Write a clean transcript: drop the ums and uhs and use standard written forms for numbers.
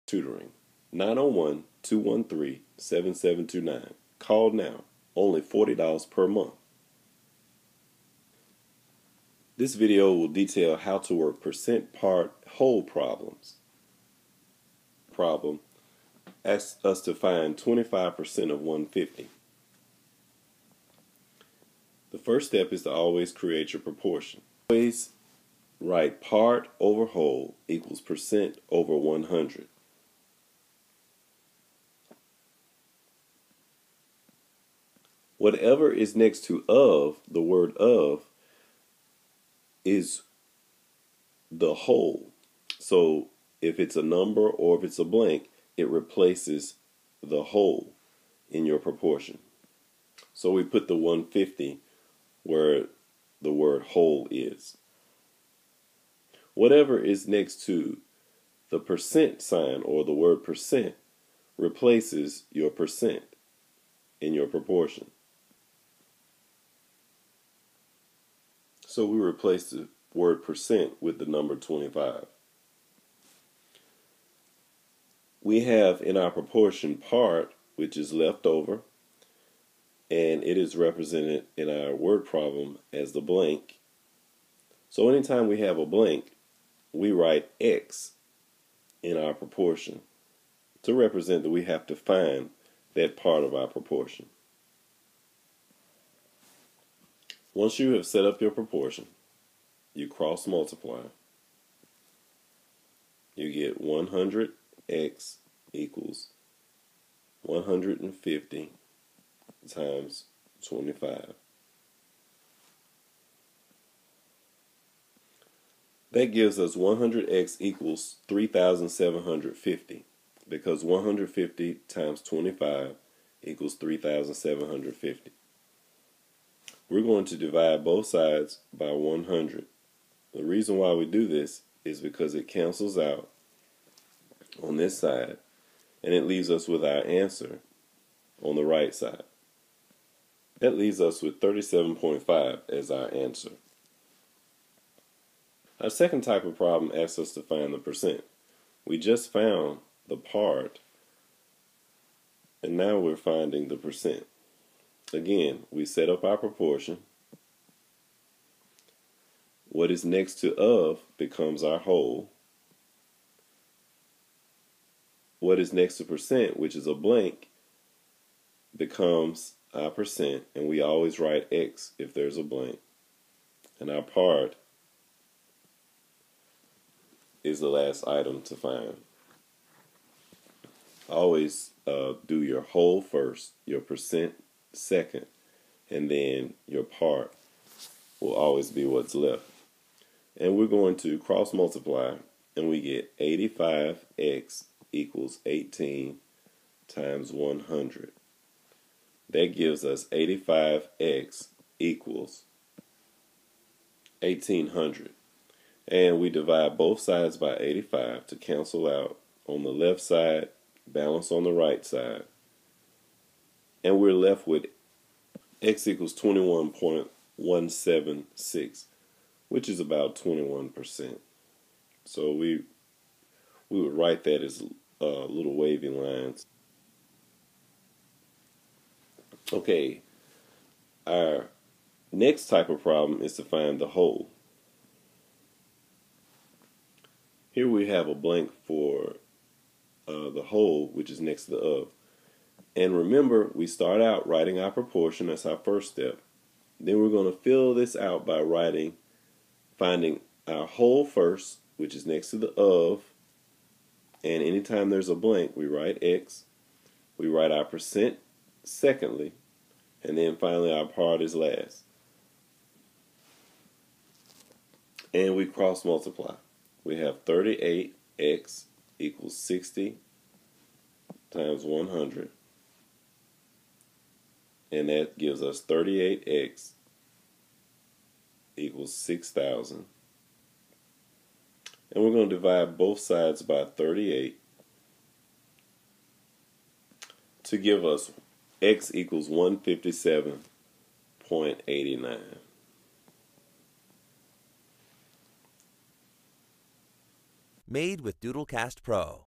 Tutoring. 901-213-7729. Call now. Only $40 per month. This video will detail how to work percent part whole problems. Problem asks us to find 25% of 150. The first step is to always create your proportion. Always write part over whole equals percent over 100. Whatever is next to of, the word of, is the whole. So if it's a number or if it's a blank, it replaces the whole in your proportion. So we put the 150 where the word whole is. Whatever is next to the percent sign or the word percent replaces your percent in your proportion. So we replace the word percent with the number 25. We have in our proportion part, which is left over, and it is represented in our word problem as the blank. So anytime we have a blank, we write X in our proportion to represent that we have to find that part of our proportion. Once you have set up your proportion, you cross multiply. You get 100x equals 150 times 25. That gives us 100x equals 3,750 because 150 times 25 equals 3,750. We're going to divide both sides by 100. The reason why we do this is because it cancels out on this side and it leaves us with our answer on the right side. That leaves us with 37.5 as our answer. Our second type of problem asks us to find the percent. We just found the part and now we're finding the percent. Again, we set up our proportion. What is next to of becomes our whole. What is next to percent, which is a blank, becomes our percent, and we always write X if there's a blank. And our part is the last item to find. Always do your whole first, your percent second, and then your part will always be what's left. And we're going to cross multiply, and we get 85x equals 18 times 100. That gives us 85x equals 1800. And we divide both sides by 85 to cancel out on the left side, balance on the right side. And we're left with x equals 21.176, which is about 21%. So we would write that as little wavy lines. Okay, our next type of problem is to find the whole. Here we have a blank for the whole, which is next to the of. And remember, we start out writing our proportion. That's our first step. Then we're going to fill this out by finding our whole first, which is next to the of. And anytime there's a blank, we write X. We write our percent secondly. And then finally our part is last. And we cross multiply. We have 38x equals 60 times 100. And that gives us 38x equals 6,000. And we're going to divide both sides by 38 to give us x equals 157.89. Made with Doodlecast Pro.